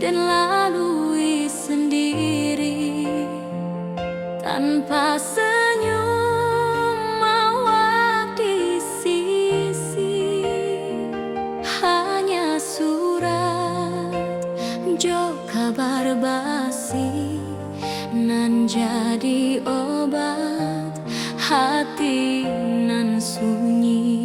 dan lalui sendiri tanpa senyum mawar di sisi. Hanya surat jo kabar basi nan jadi obat hati nan sunyi.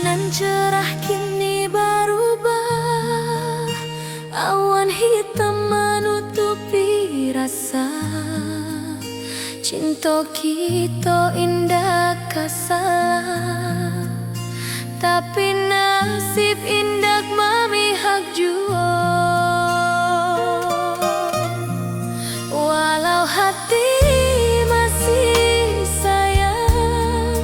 Nan cerah kini berubah, awan hitam menutupi rasa. Cinta kita indah kasalah, tapi nasib indah memihak jua. Walau hati masih sayang,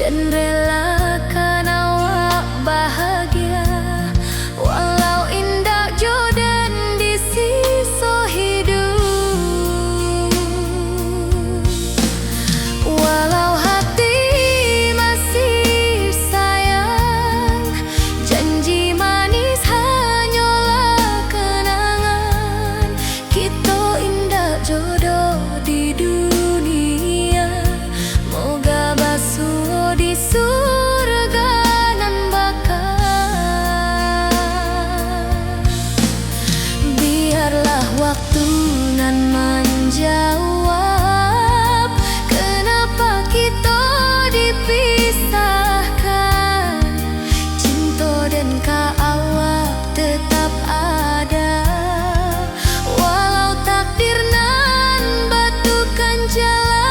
dan relakan awak bahagia. Walau indah jauh dan di sisa hidup, walau hati masih sayang, janji manis hanyalah kenangan. Kita indah jodoh di dunia, moga basuh di surga nan bakal. Biarlah waktu nan menjawab kenapa kita dipisahkan. Cinta dan awak tetap ada, walau takdir nan batukan jalan.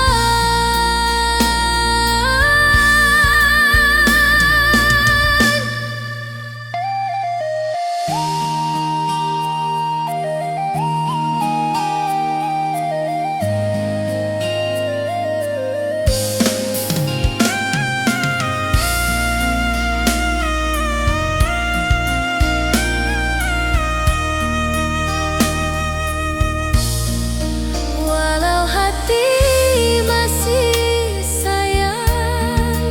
Walau hati masih sayang,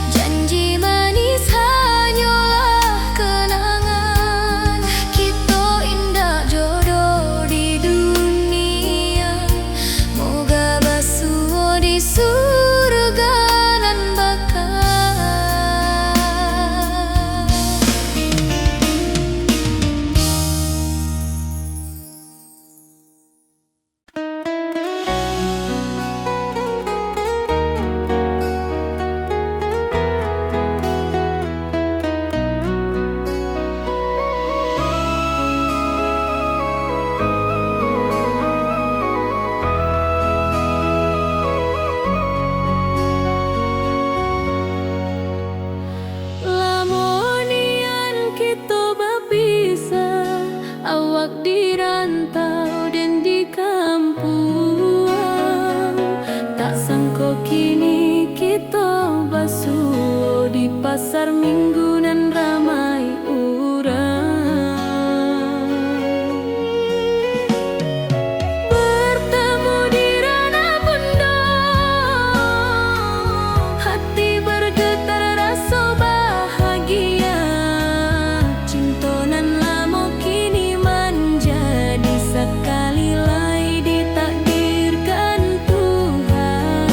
janji manis hanyalah kenangan. Kita indah jodoh di dunia, moga basuh di surga nan bakal. Lamonian kita berpisah, awak di rantau dan di kampung. Tak sangka kini kita basuh di pasar minggu nan ramai urang. Bertemu di ranah bunda, hati bergetar rasa bahagia. Cinta nan lama kini menjadi sekali lagi ditakdirkan Tuhan.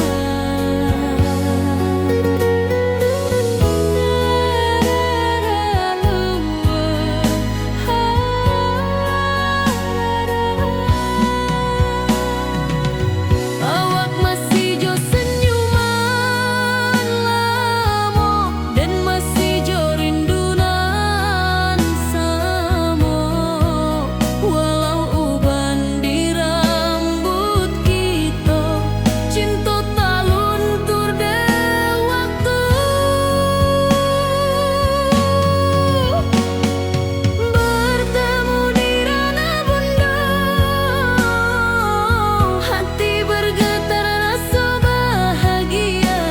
Awak masih jo senyuman lama dan masih jo rindunan sama. Walau uban di rambut kita, cinta tak luntur de waktu. Bertemu di ranah bunda, hati bergetar rasa bahagia.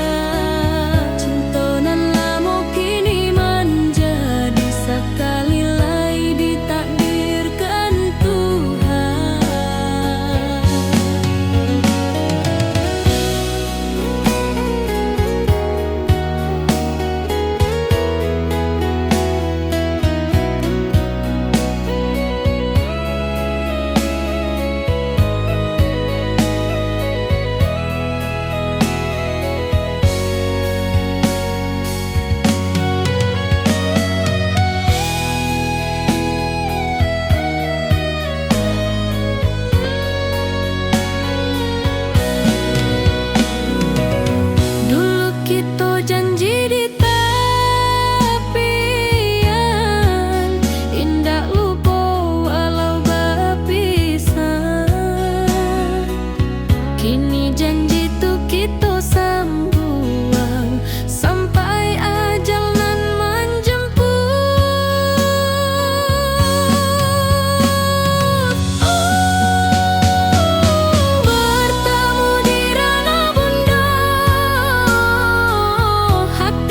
Cinta nan lama kini menjadi sekali lagi ditakdirkan Tuhan. Dulu kita janji di tepian, indah lupa walau berpisah. Kini janji tu kita sambung sampai ajal nan menjemput. Bertemu di ranah bunda, hati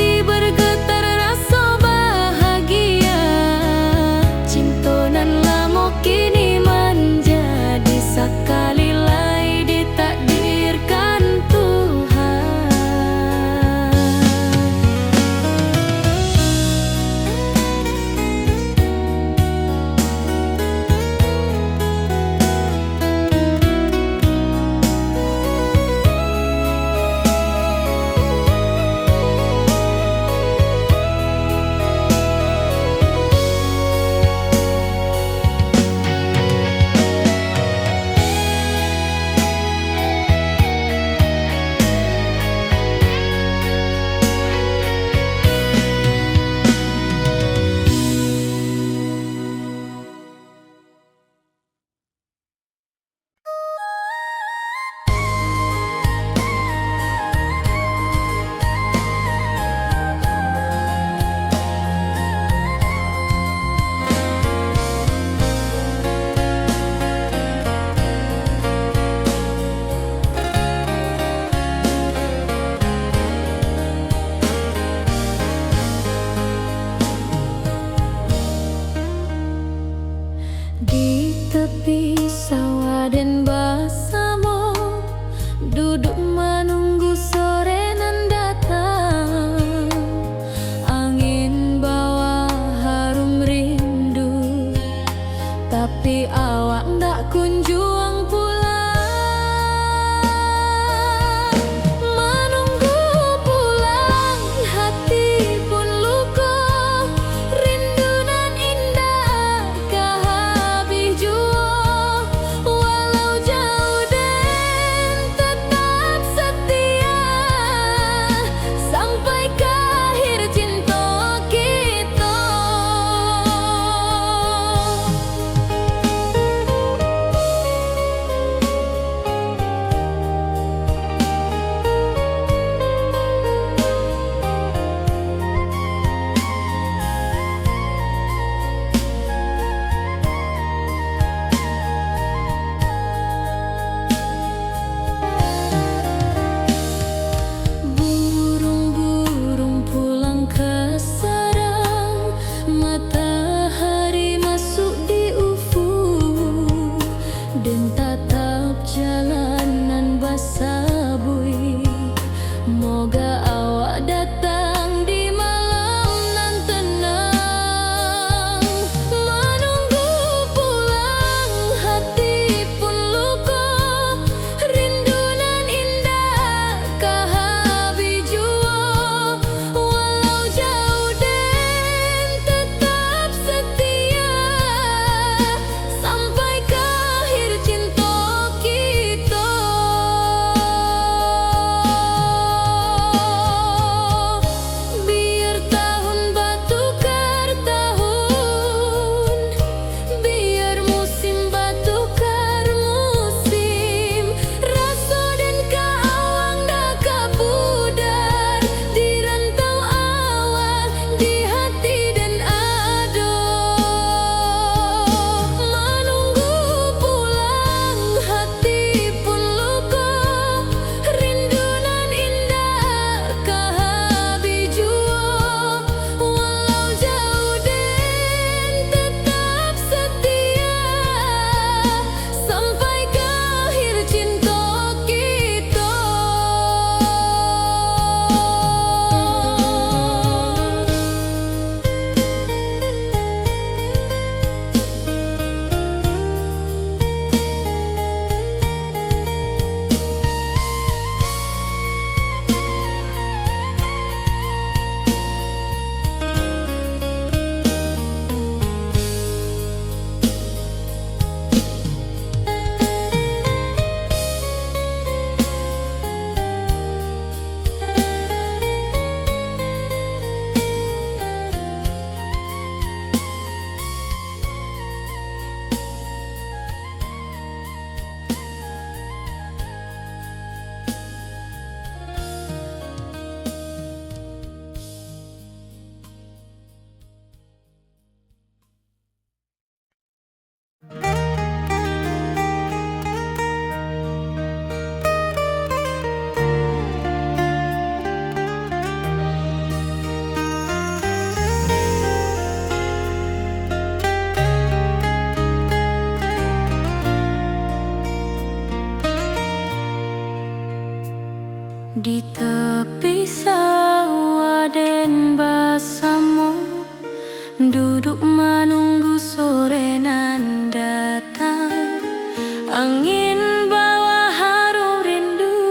duduk menunggu sore nan datang. Angin bawa harum rindu,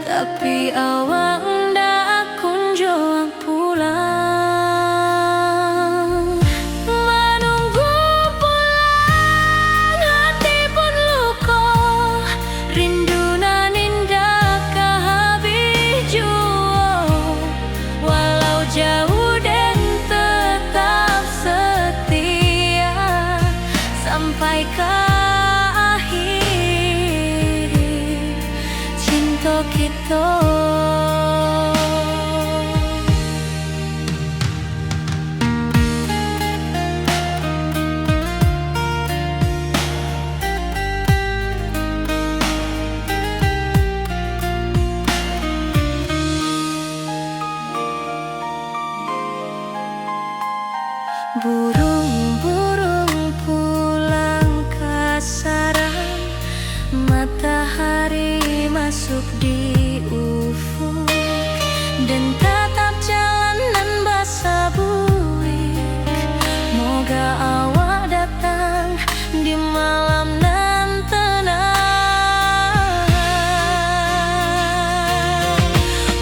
tapi awak ndak kunjung pulang. Menunggu pulang, hati pun luka, rindu nan indah kehabis jua. Walau jauh dan tetap setia sampai ke akhir cinta kita. Burung-burung pulang ke sarang, matahari masuk di ufuk, dan tatap jalanan basah buik. Moga awak datang di malam nan tenang.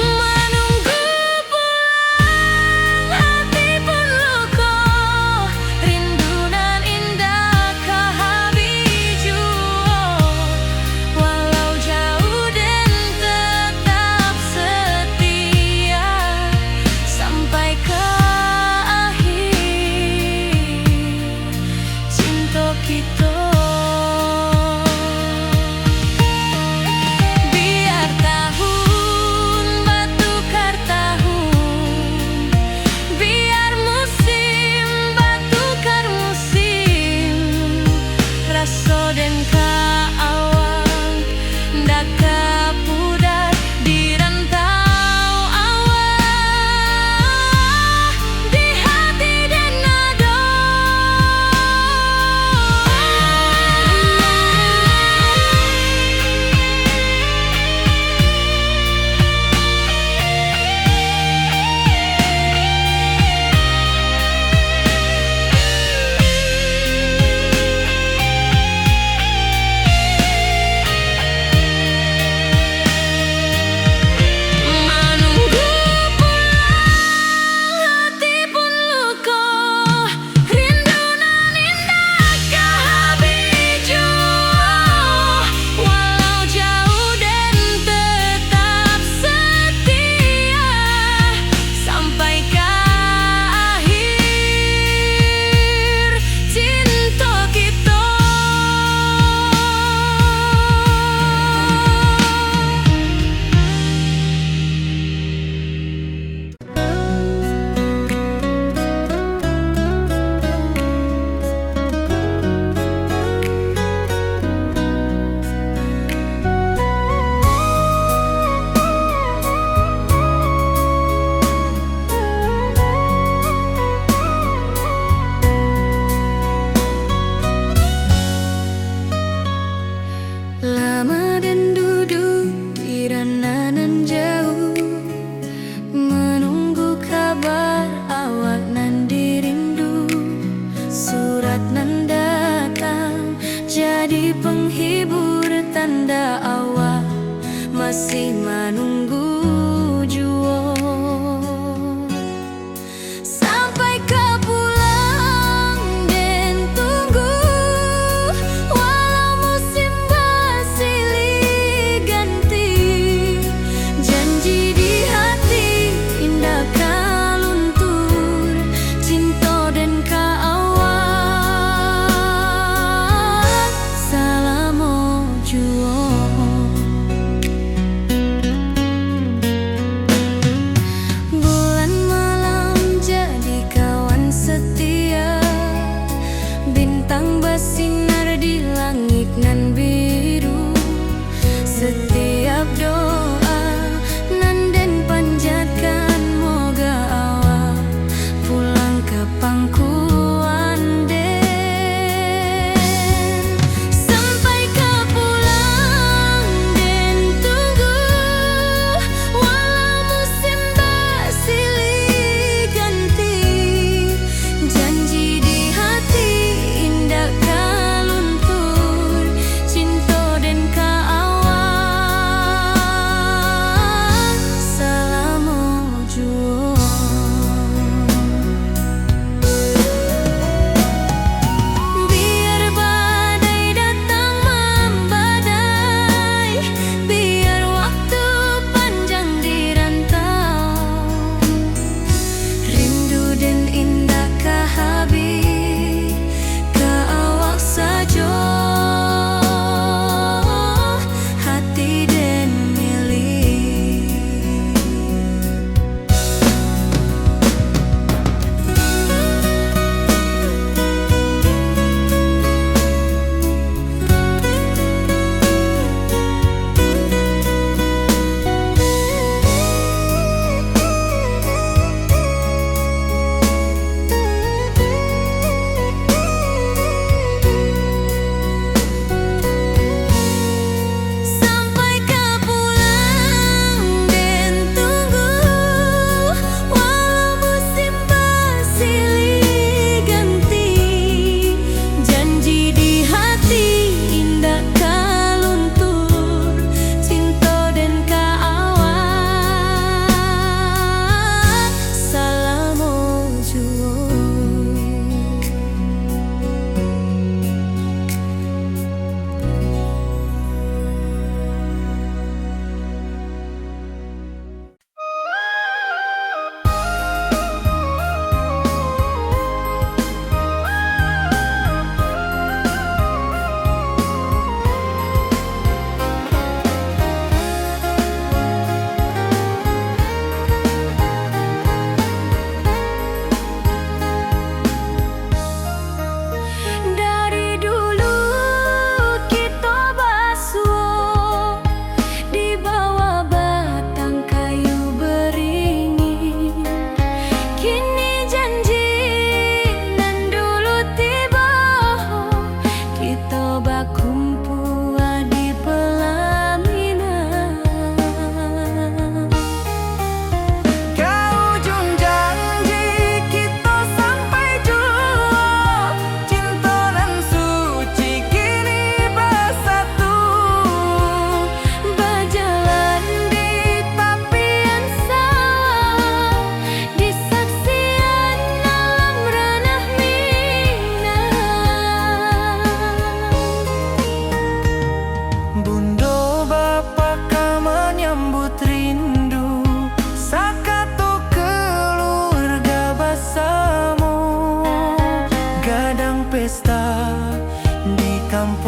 Menunggu pulang, hati pun luka,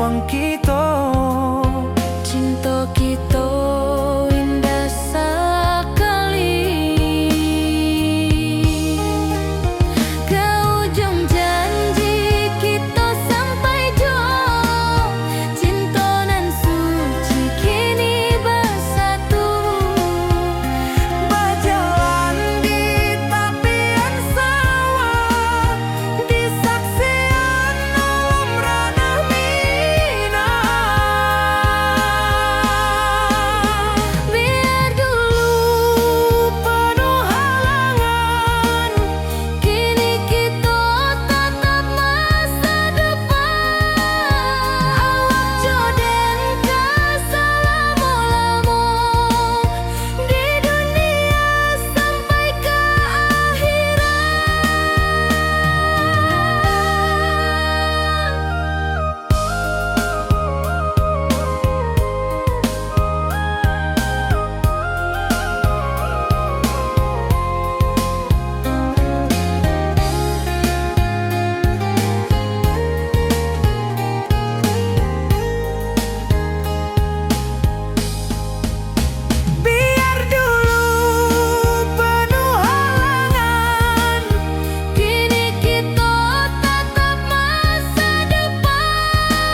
wong kita. Cinta kita indah sekali. Ke ujung janji kita sampai jauh. Cinta nan suci kini bersatu. Berjalan di tepian sawah, di saksian alam ranah Minang. Biar dulu penuh halangan, kini kita tatap masa depan. Awak joden keselamo-lamo di dunia sampai ke Biar dulu penuh halangan, kini kita tatap masa depan.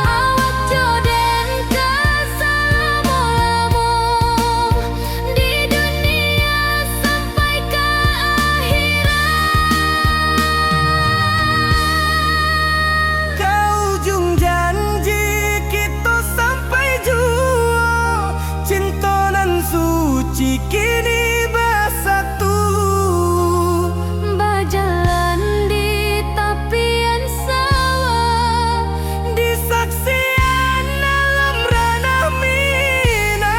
Awak joden keselamo-lamo di dunia sampai ke ke ujung janji kita sampai jua. Cinta nan suci kini bersatu. berjalan di tepian sawah. Di saksian alam ranah Minang.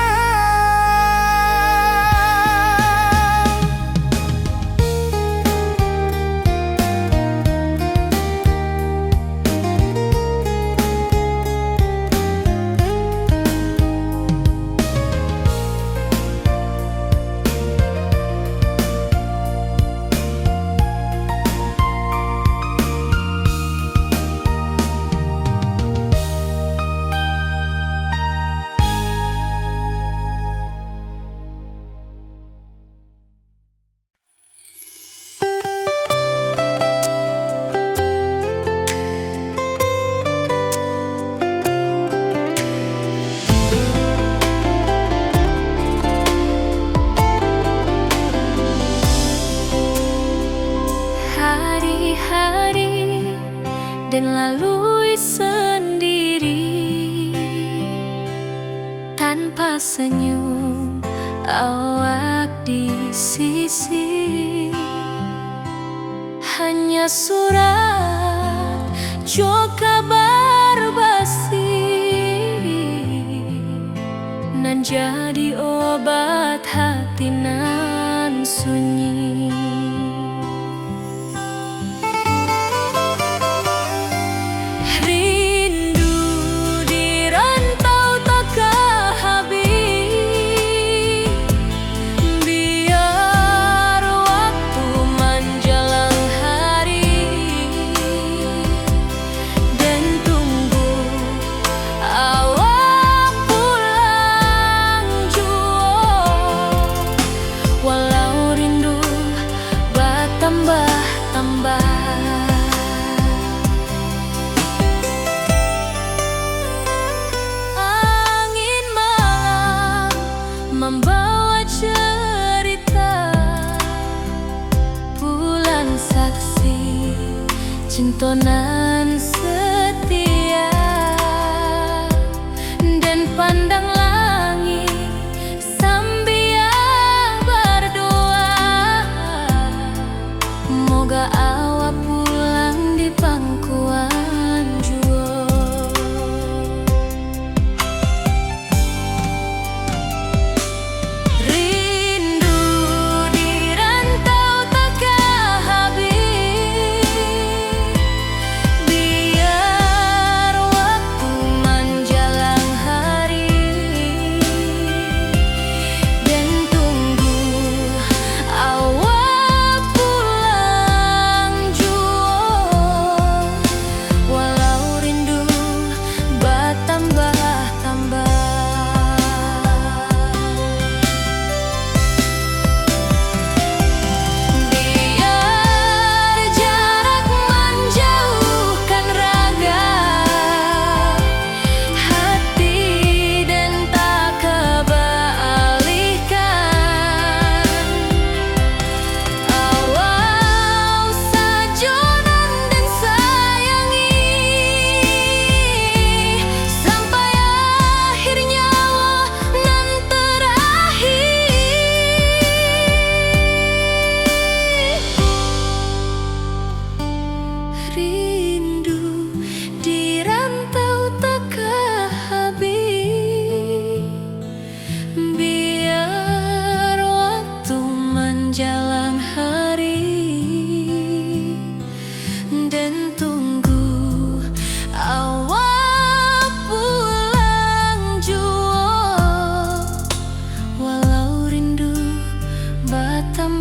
Hari-hari dan lalui sendiri tanpa senyum awak di sisi. Hanya surat jo kabar basi nan jadi obat hati nan sunyi. Rindu di rantau tak habis. Biar waktu menjelang hari dan tunggu awak pulang jua. Walau rindu bertambah-tambah. Angin malam membawa cerita, bulan saksi cinta nan setia. Dan pandang langit sambil berdoa, moga awak pulang di pangkuan jua. Rindu di rantau tak habis.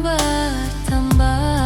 bertambah.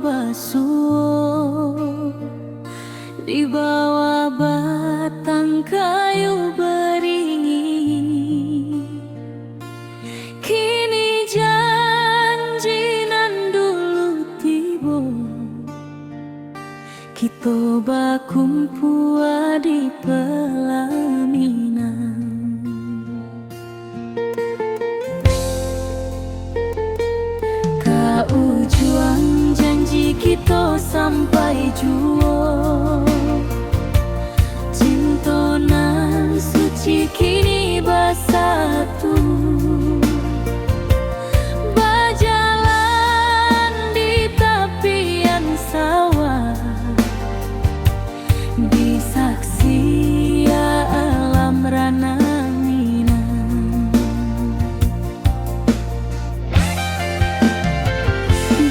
basuh di bawah batang kayu beringin. Kini janji nan dulu tiba, kita bakumpul di pelaminan. Kau juang janji kita sampai jua, cinta nan suci kini bersatu. Berjalan di tepian sawah, di saksi alam rana Minang.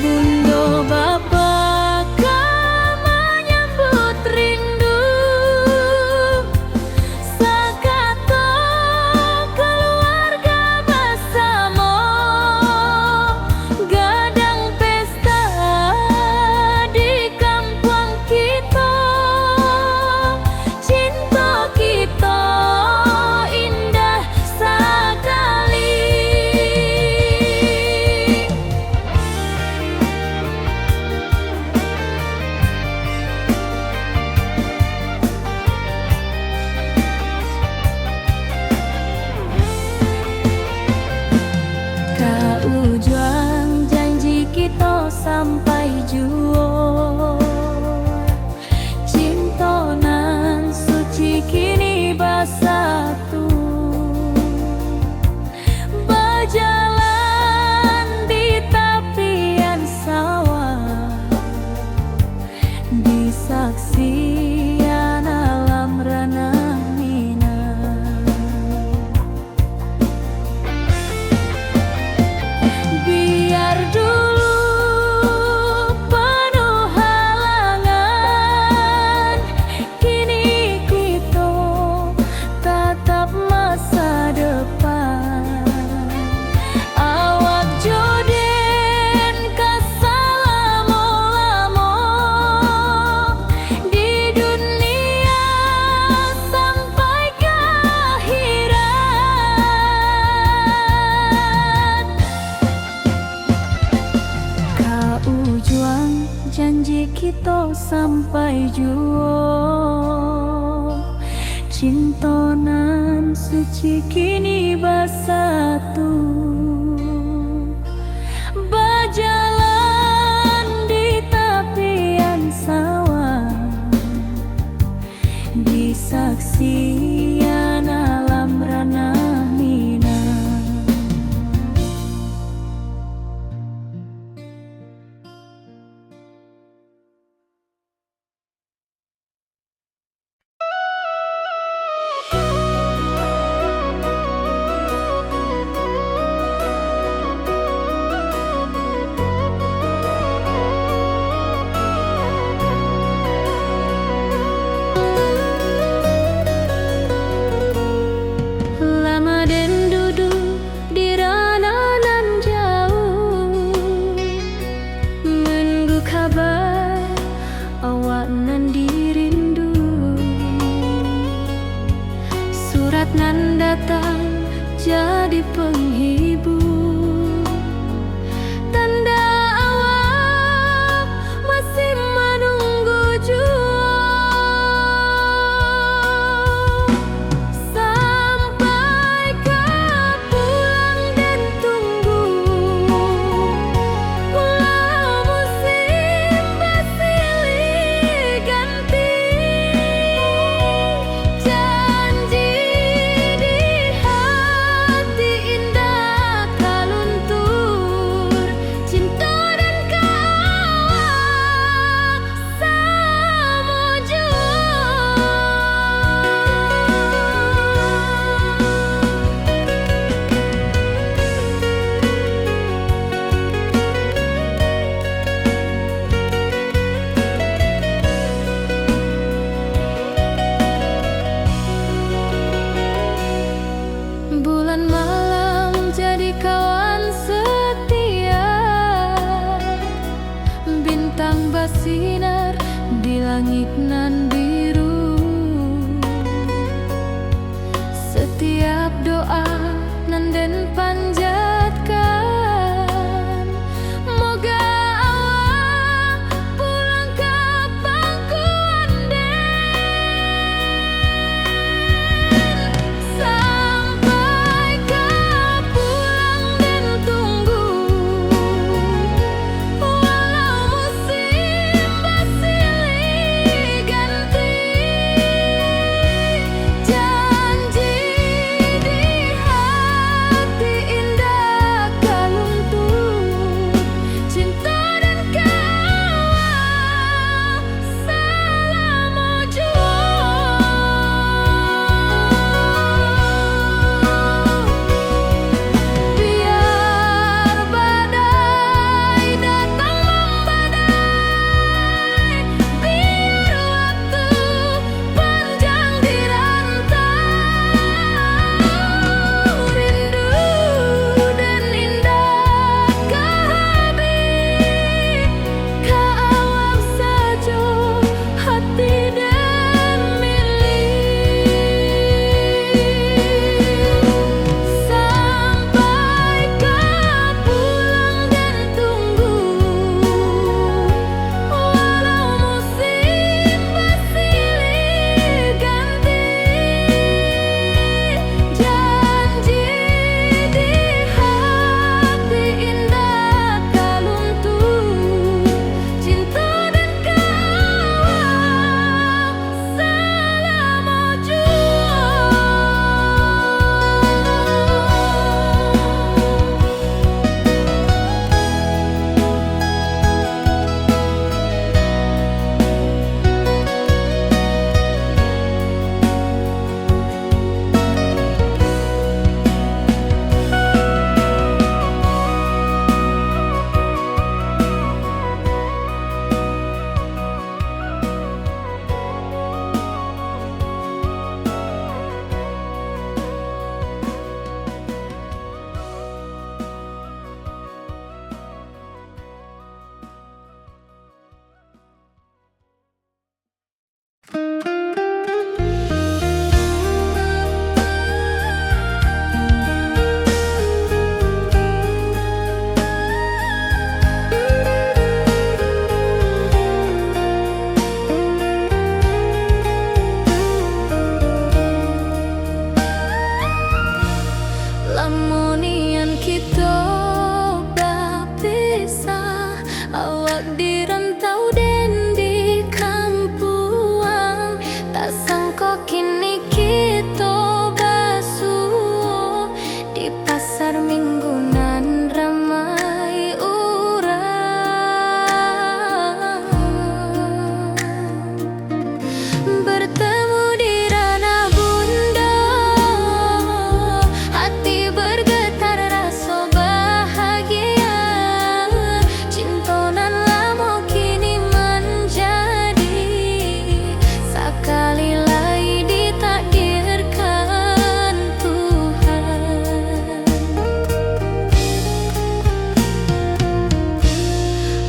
Bunda bapa kau menyambut rindu, sekata keluarga bersama, gadang pesta di kampung kita. Cinta kita indah sekali. Kau juang janji kita sampai jua, cinta nan suci kini bersatu. Berjalan di tepian sawah, di saksian alam rana Minang. Biar dulu penuh halangan, kini kita tatap masa depan. Awak joden kesalamo-lamo di dunia sampai ke akhirat. Kau juang janji kita sampai jua, cinta nan suci kini bersatu. Berjalan di tepian sawah, di saksian alam rana Minang. Lama den duduk di ranah nan jauh, menunggu kabar awak nan dirindu. Surat nan datang jadi penghibur, tanda awak masih menunggu jua. Sampai kau pulang dan tunggu, pulau musim bersilih ganti. Janji di hati indah bersinar di langit nan biru. Setiap doa nan den panjatkan, moga awak pulang ke pangkuan den. Sampai ke pulang den tunggu, walau musim bersilih ganti. Janji di hati indah kaluntur, cinta dan kawal selama jua. Biar badai datang membadai, biar waktu panjang dirantau, rindu dan indah kehabis, kawal saja hati dan milik. Sampai ke pulang dan tunggu, walau musim bersilih ganti. Janji di hati indah kaluntur, cinta dan kawal selama jua. Lamunian kita berpisah, awak di rantau dan di kampuang, tak sangka kini kita basuh di pasar minggunan ramai urang. Bertemu di ranah bunda, hati bergetar rasa bahagia. Cinta nan lama kini menjadi sekali lagi ditakdirkan Tuhan.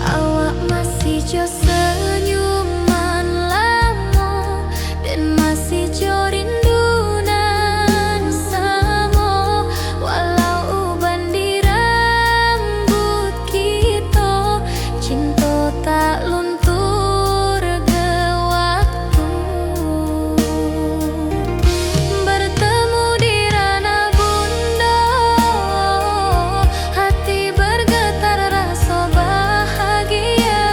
Awak masih jo senyuman lama dan masih jo rindunan sama, walau uban di rambut kita, cinta tak luntur ke waktu. Bertemu di ranah bunda, hati bergetar rasa bahagia.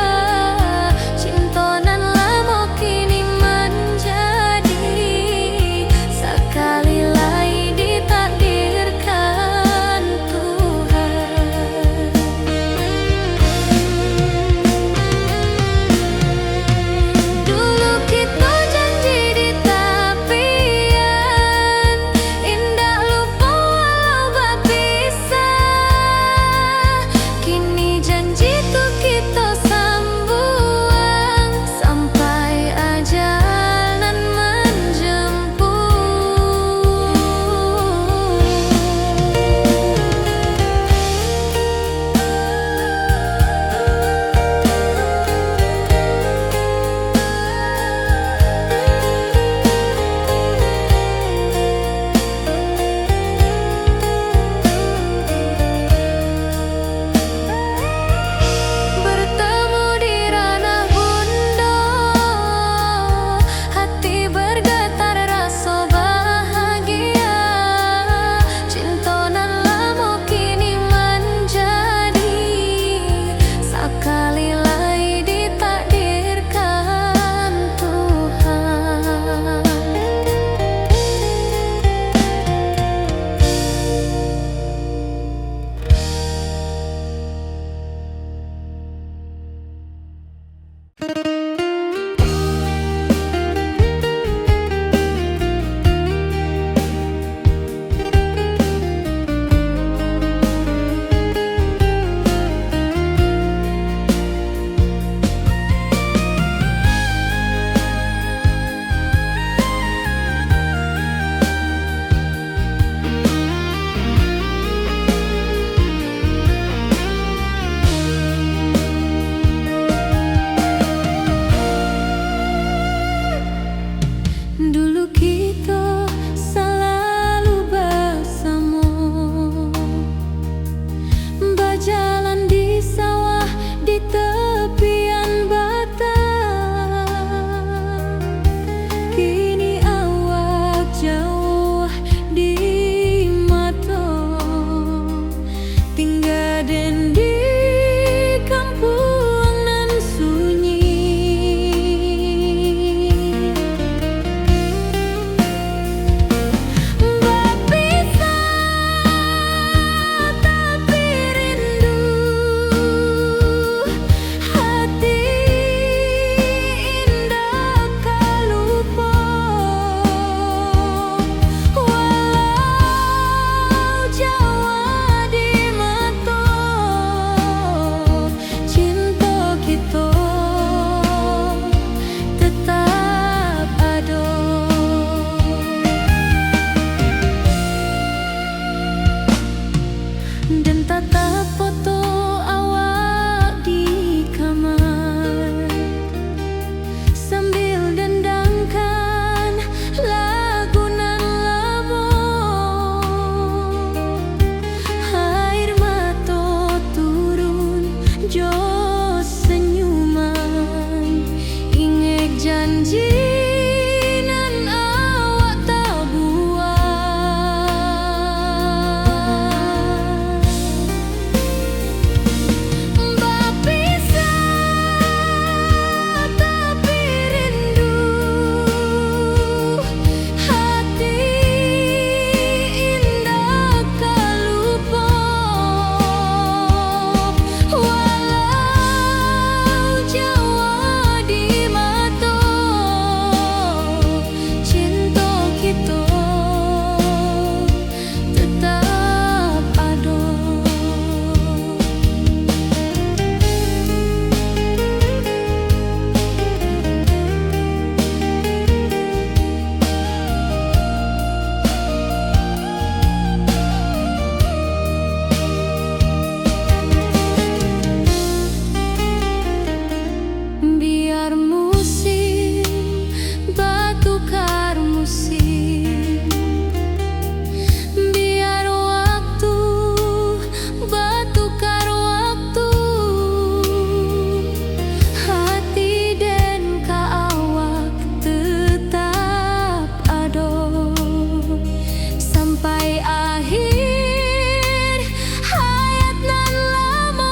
Dulu kita selalu bersama, berjalan di sawah di tepian batang. Kini awak jauh di mata, tinggal di kampung nan sunyi. Dan tatap foto awak di kamar, sambil dendangkan lagu nan lama. Air mata turun jo senyuman, ingat janji nan awak tak buat. Biar musim bertukar musim, biar waktu bertukar waktu, hati dan awak tetap ada sampai akhir hayat nan lama.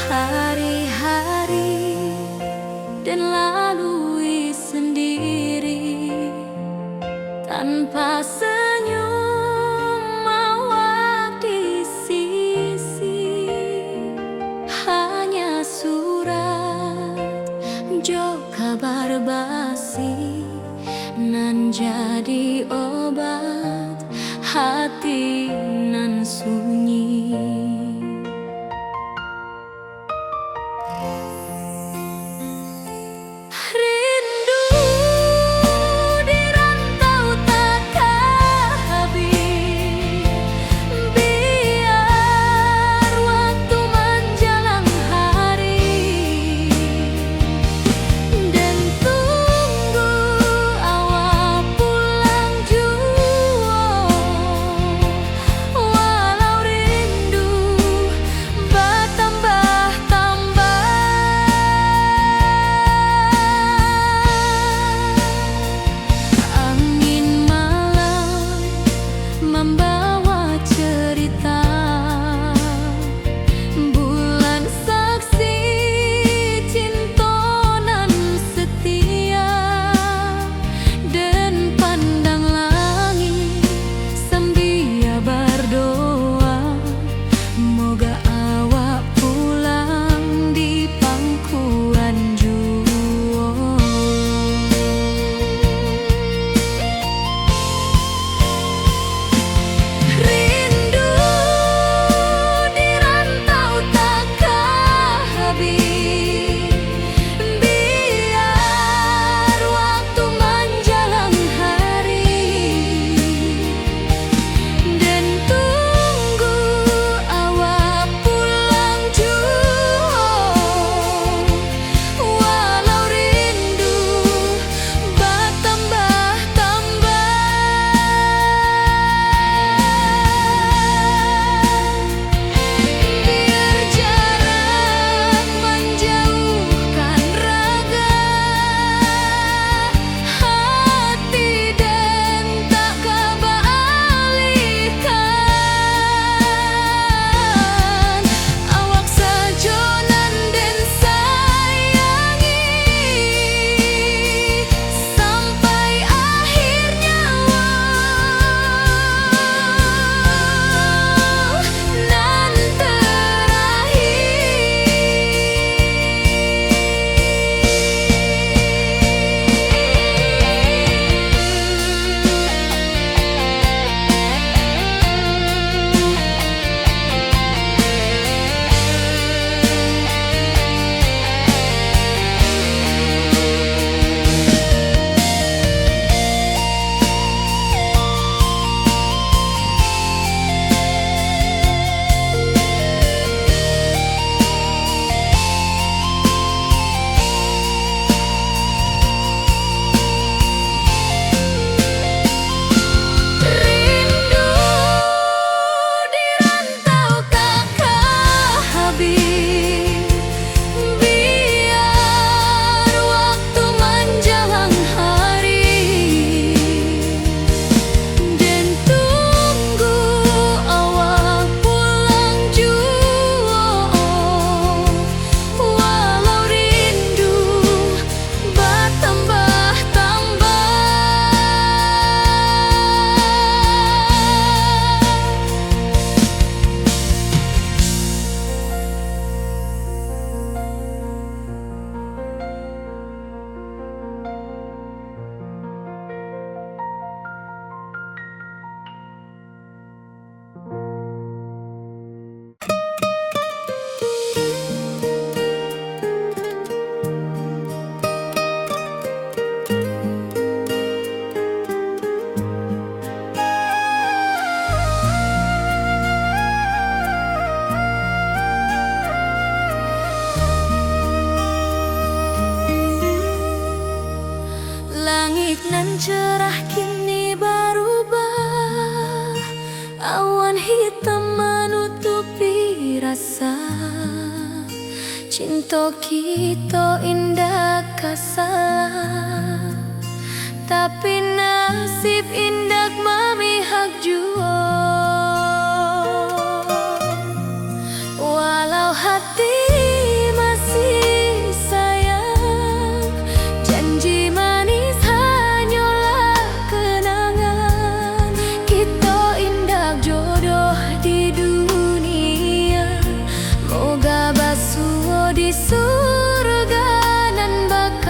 Hari-hari dan lalui sendiri tanpa senyum awak di sisi, hanya surat Jo kabar basi nan jadi obat hati nan sunyi. Rindu di rantau takkan habis, biar waktu menjelang hari, dan tunggu awal pulang jua, walau rindu bertambah-tambah. Angin malam membawa cerita, bulan saksi cinta nan setia, dan pandang langit sambil berdoa, moga awak pulang di pangkuan jua. Rindu di rantau takkan habis, biar waktu menjelang hari, dan tunggu awak pulang jua, walau rindu bertambah-tambah. Biar jarak menjauhkan raga hati, dan tak kebalikan. Awak sajonan dan sayangi sampai akhir nyawa nan rindu di rantau takkan habis, biar waktu menjelang hari, dan tunggu awak pulang jua, walau rindu bertambah-tambah. Langit nan cerah kini berubah, awan hitam menutupi rasa. Cinta kita indah kasalah, tapi nasib indah memihak jua. Walau hati masih sayang, janji manis hanyalah kenangan. Kita indah jodoh di dunia, moga basuh di surga nan bakal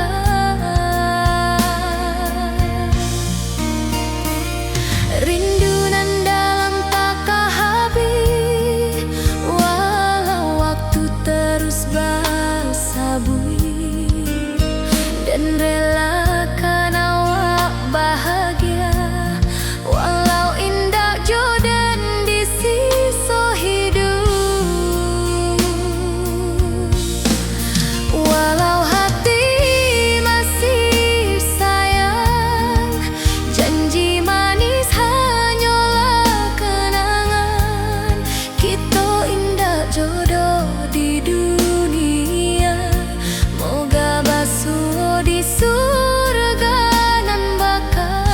surga nan bakal.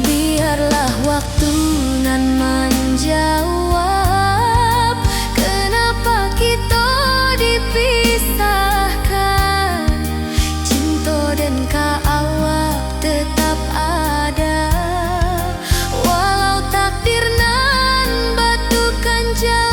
Biarlah waktu nan menjawab kenapa kita dipisahkan. Cinta dan kaawak tetap ada, walau takdir nan batukan jalan.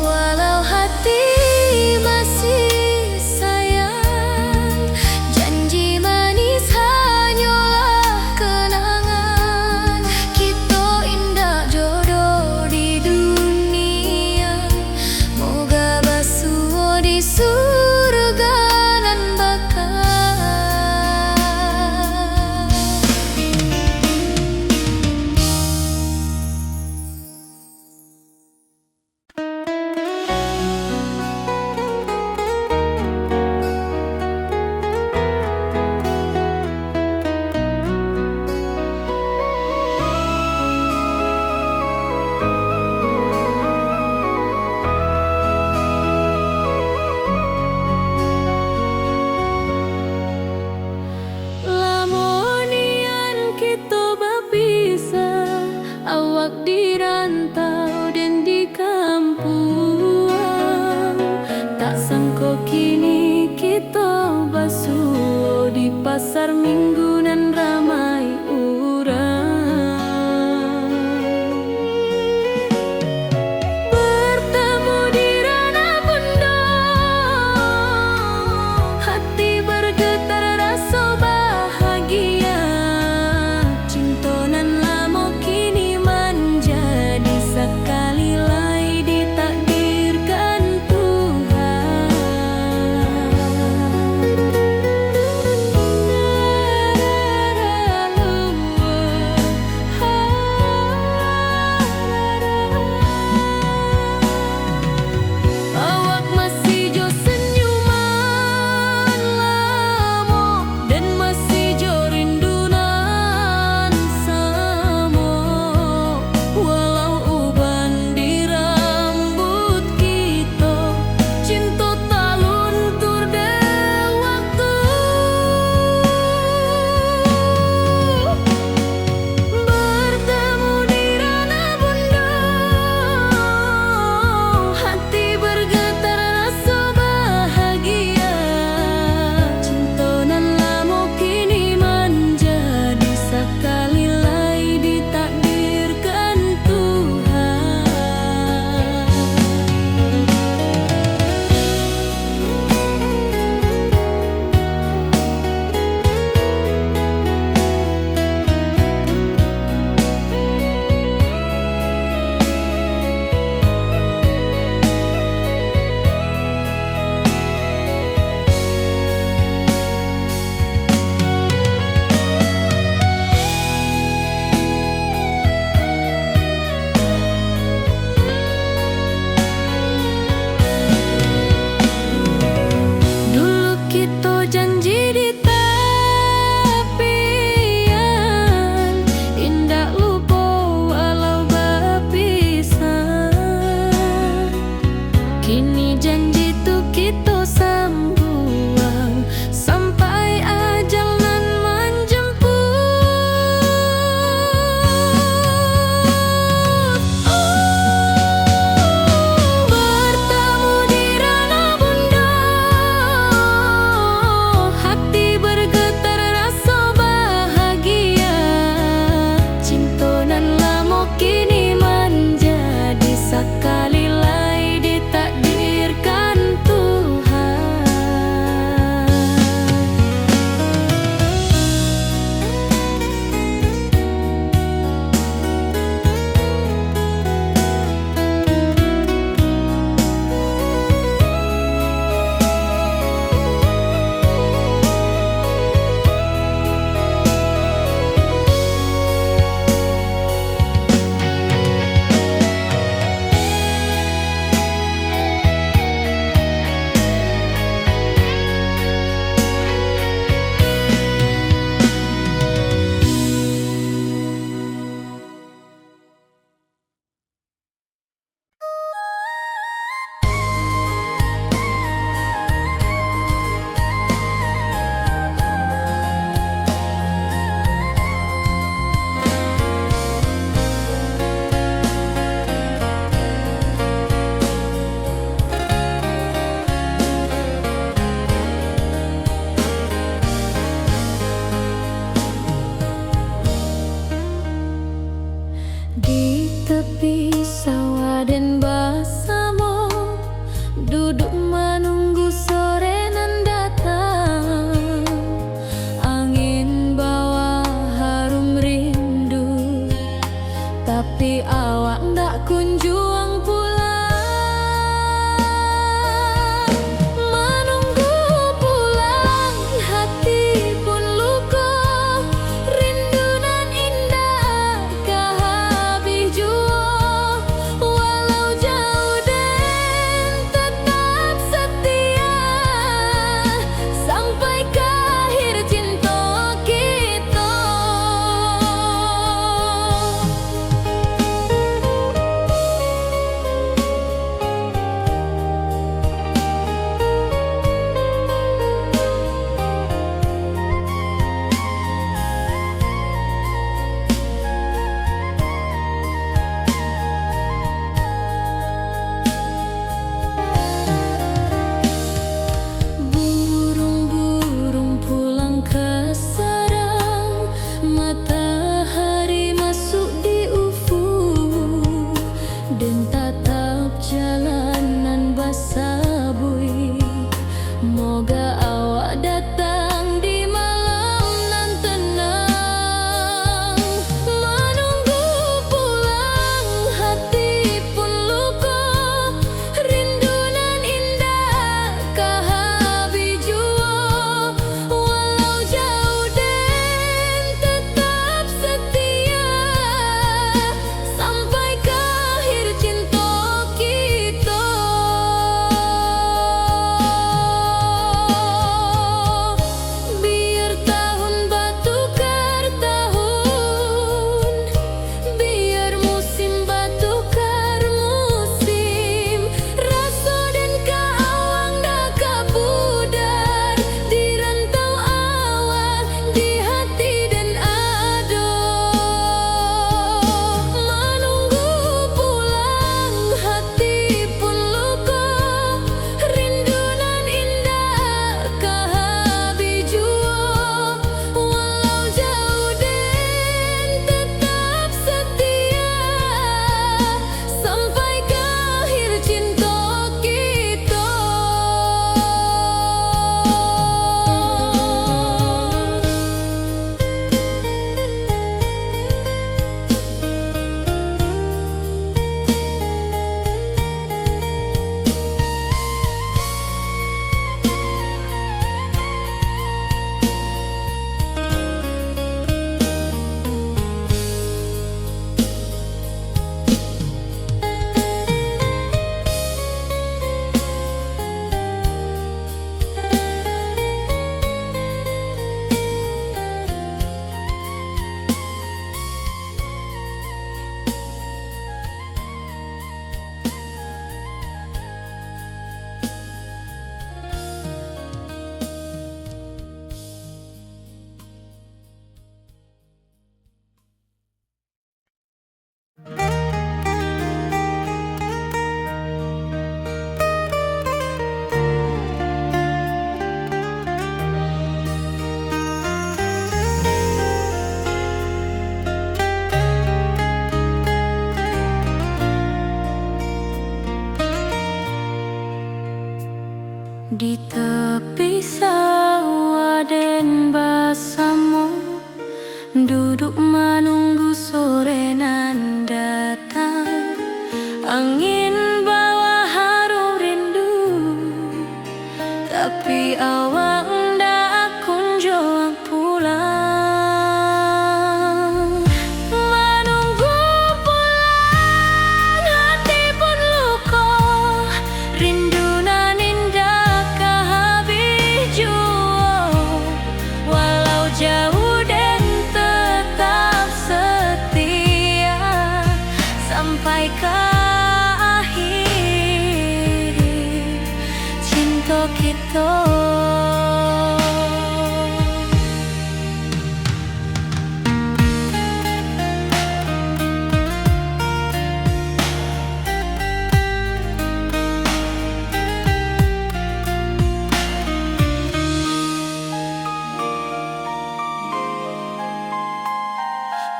Walau hati masih sayang, janji manis hanyalah kenangan. Kita indah jodoh di dunia, moga basuh di surga nan bakal. Lamonian kita berpisah, awak di rantau dan di kampung. Tak sangka kini kita basuh di pasar minggu nan ramai urang. Bertemu di ranah bunda, hati bergetar rasa bahagia. Cinta nan lama kini menjadi sekali lagi ditakdirkan Tuhan.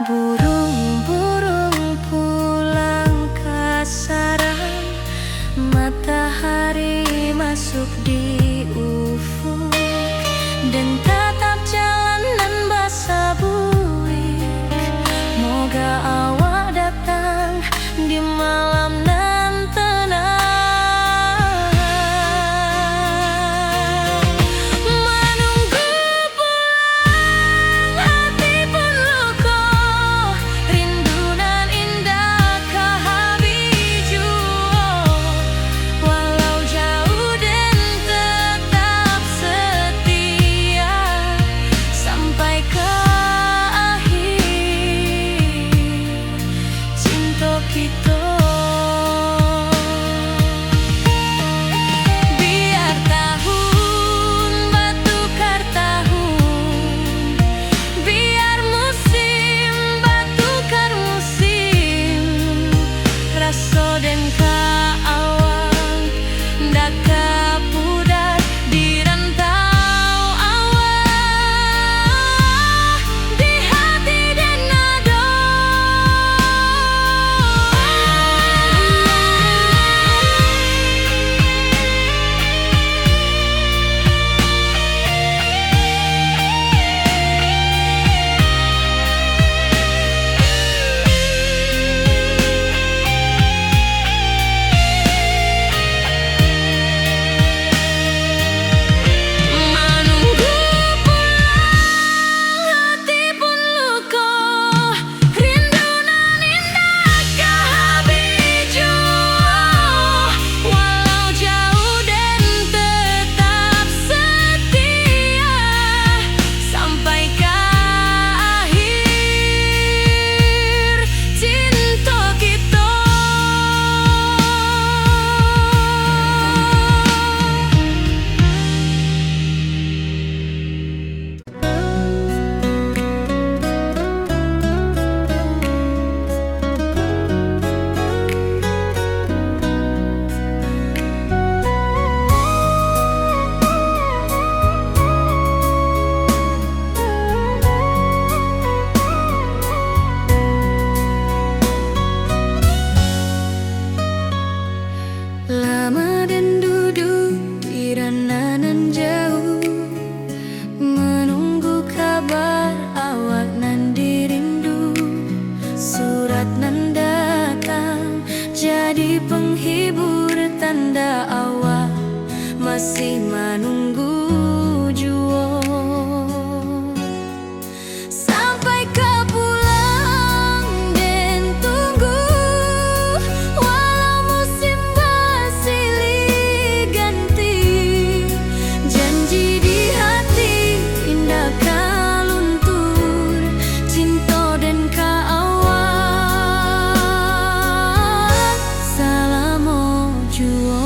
Burung-burung pulang ke sarang, matahari masuk di ufuk, dan tatap jalanan basah buik. Moga awak datang di malam nan tenang. Menunggu pulang hati pun luka, rindu nan indah ke habiju. Walau jauh dan tetap setia sampai ke akhir cinta kita. Biar tahun batukar tahun, biar musim batukar musim, rasa dan kaawang dak kapudar di rantau awak, di hati dan nada. Menunggu pulang hati pun luka, rindu nan indah ke habiju. Walau jauh dan tetap setia sampai ke akhir cinta kita. Lama dan duduk di ranah nan jauh, menunggu kabar awak nan dirindu. Surat nan datang jadi penghibur, tanda awak masih menunggu jua. Sampai ke pulang dan tunggu, walau musim bersilih ganti, janji di hati indah kaluntur, cinta dan kaawak selama jua.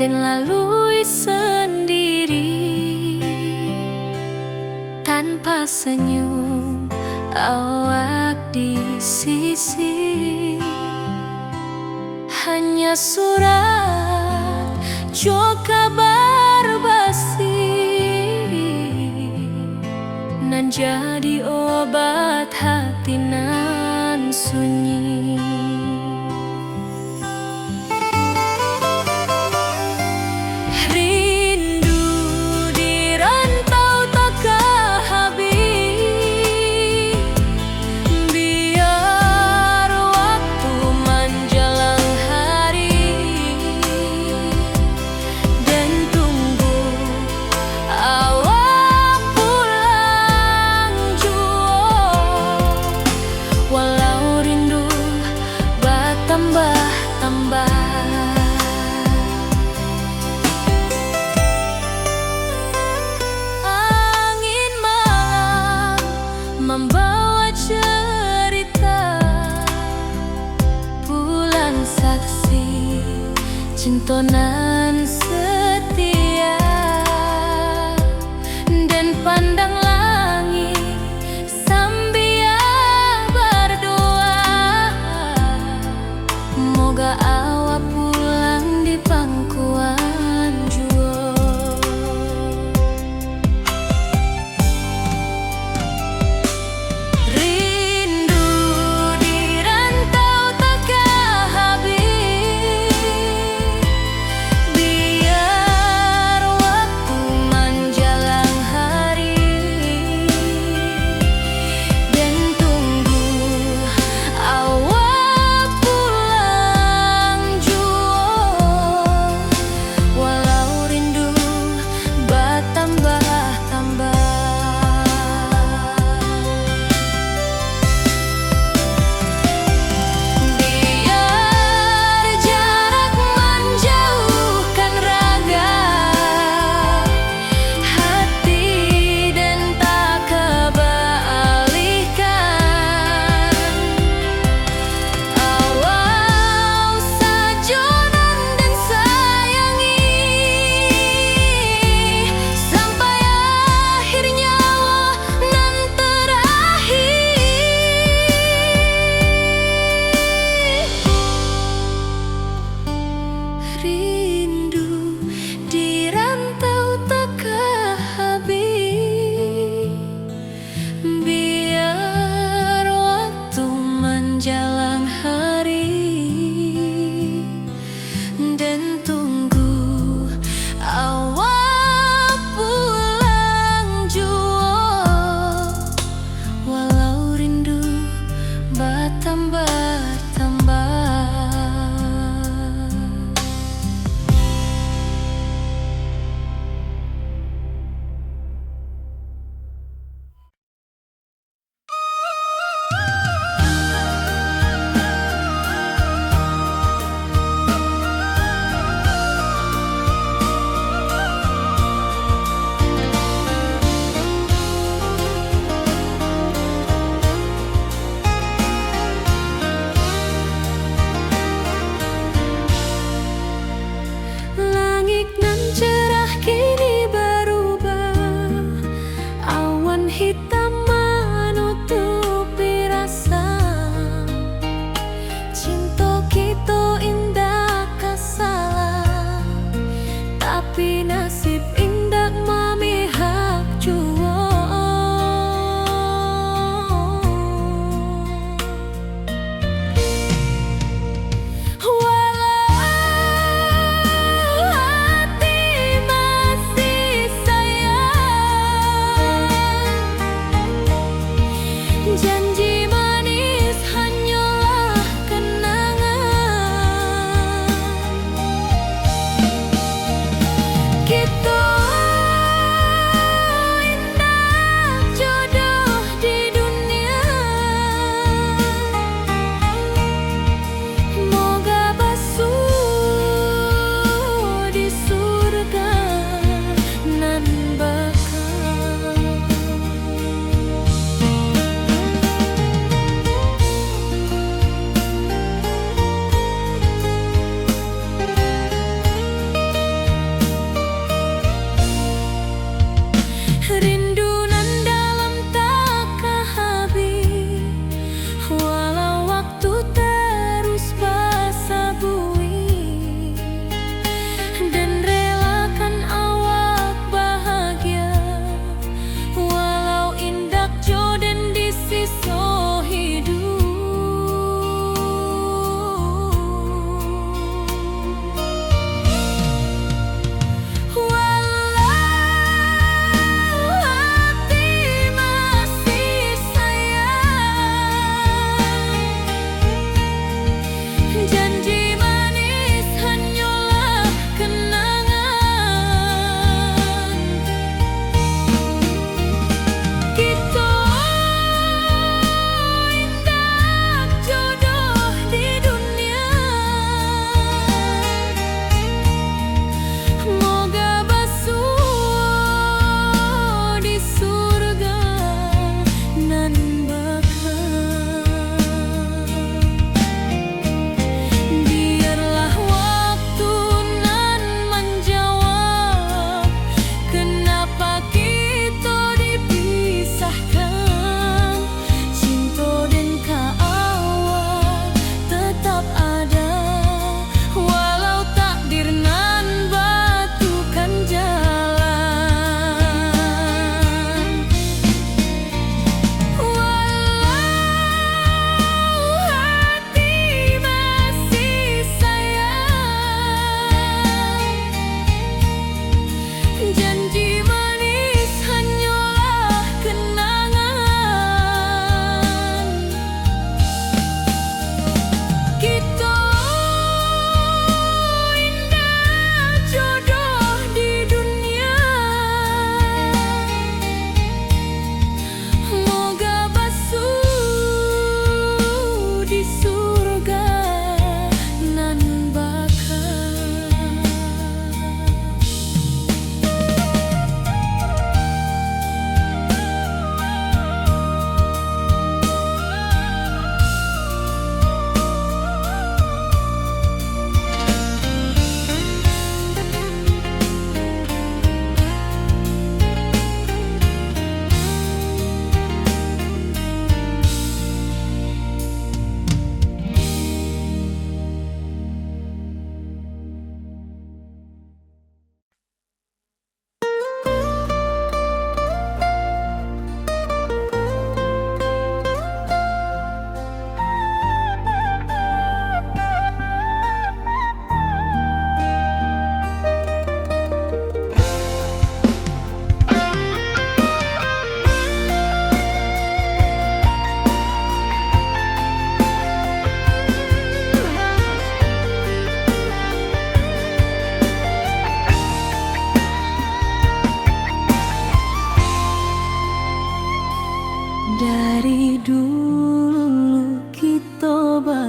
dan lalui sendiri tanpa senyum awak di sisi. Hanya surat jo kabar basi nan jadi obat hati nan sunyi. Rindu di rantau takkan habis, biar waktu menjelang hari dan tunggu awak pulang jua. Walau rindu bertambah-tambah, angin malam membawa cerita, bulan saksi cintonan setia, dan pandang langit sambil berdoa, moga awak pulang di pangkuan jua. Rindu di rantau takkan habis, biar waktu menjelang hari dan tunggu awak pulang jua. Walau rindu bertambah-tambah, biar jarak menjauhkan raga hati dan tak kebalihkan. Awal sajonan dan sayangi sampai akhir nyawa nan terakhir. Rindu di rantau takkan habis, biar waktu menjelang hari dan tunggu awak pulang jua. Walau rindu bertambah-tambah.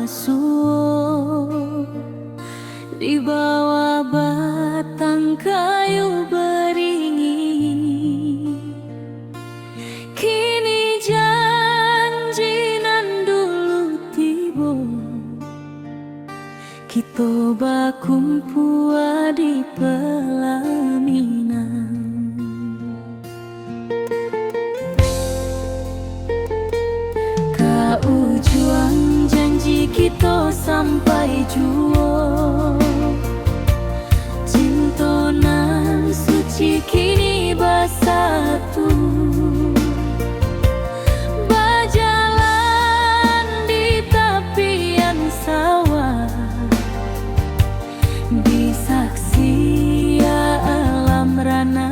suo di bawah batang kayu beringin. Kini janji nan dulu tiba, kita bakumpul di pelaminan. Juang janji kita sampai jua, cinta nan suci kini bersatu. Berjalan di tepian sawah, disaksi alam rana.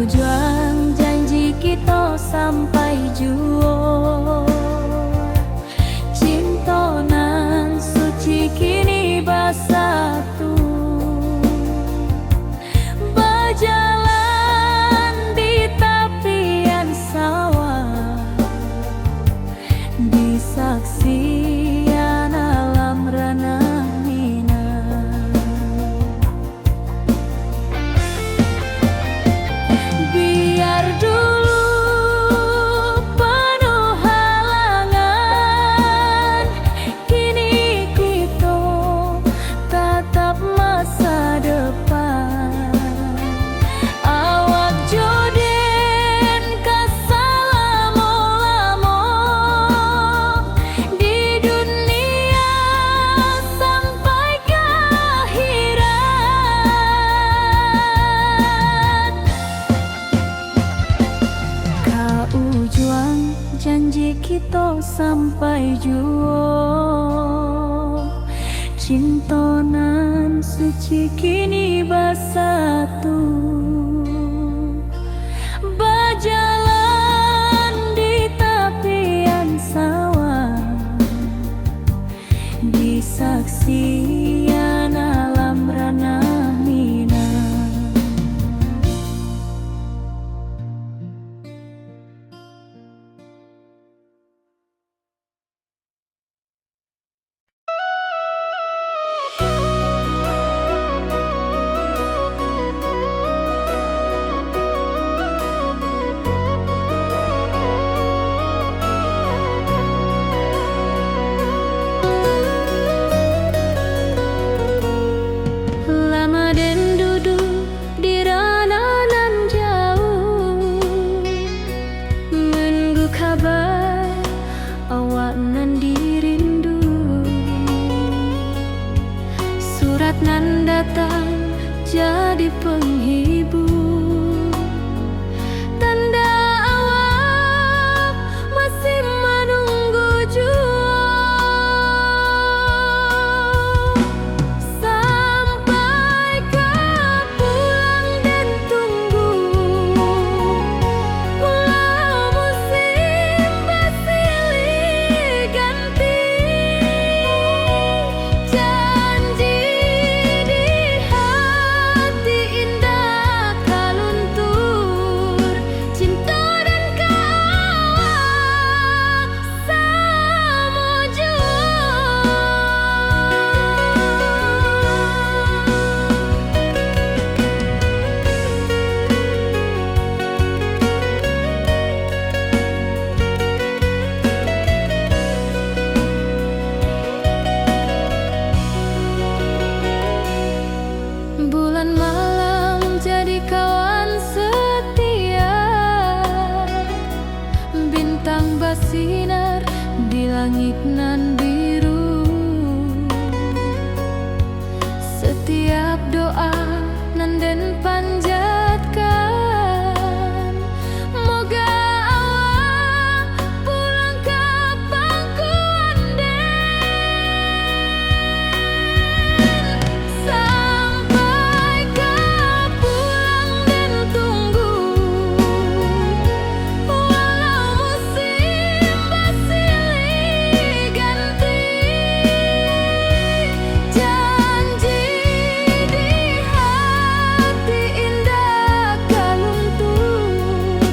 Juang janji kita sampai jua, cinta nan suci kini bersatu. Berjalan di tepian sawah, disaksikan alam rana. Janji kita sampai jua, cinta nan suci kini bersatu. Berjalan di tepian sawah, disaksikan alam rana. Surat nan datang jadi penghibur, tanda awak masih menunggu jua. Sampai kau pulang dan tunggu, mula musim bersilih ganti. Janji di hati indah basinar di langit nan biru. Setiap doa nan den panjatkan, moga awak pulang ke pangkuan den. Sampai ke pulang den tunggu, walau musim bersilih ganti. Janji di hati indah kaluntur,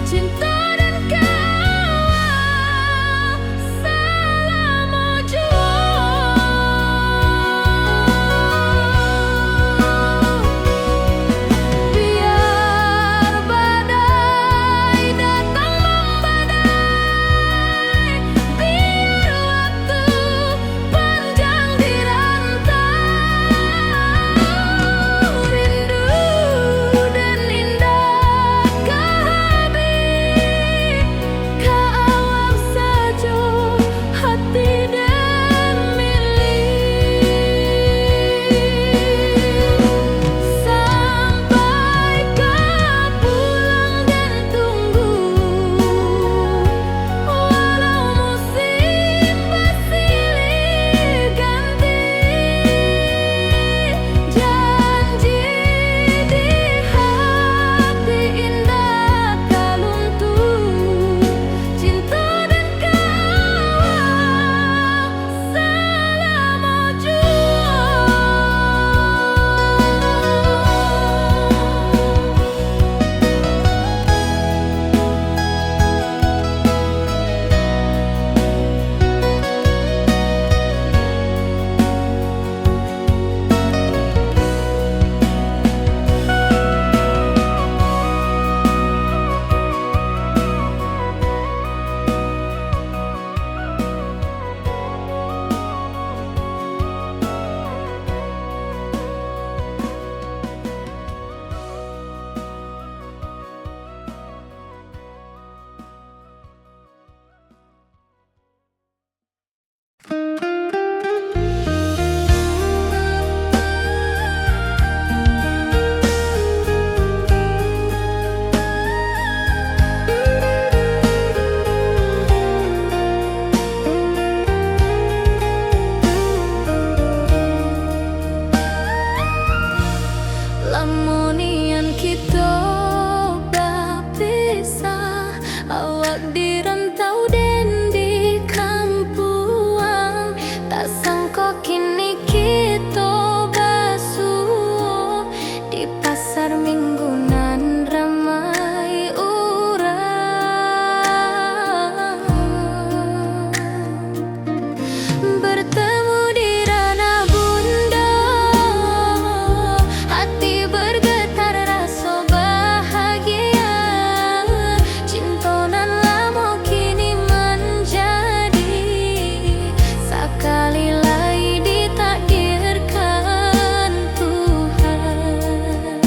cinta dan kawal selama jua. Biar badai datang membadai, biar waktu panjang dirantau, rindu dan indah kehabis, kawal saja hati dan milik. Sampai ke pulang dan tunggu, walau musim bersilih ganti. Janji di hati indah kaluntur, cinta dan kawal selama jua. Lamunian kita berpisah, awak di rantau dan di kampuang, tak sangka kini kita basuh di pasar minggu nan ramai urang. Bertemu di ranah bunda, hati bergetar rasa bahagia. Cinta nan lama kini menjadi sekali lagi ditakdirkan Tuhan.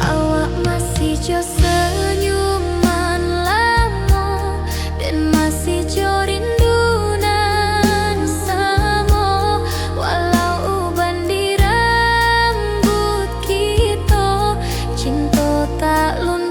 Awak masih jo senyuman lama, dan masih jo rindu nan sama. Walau uban di rambut kita, cinta tak luntur.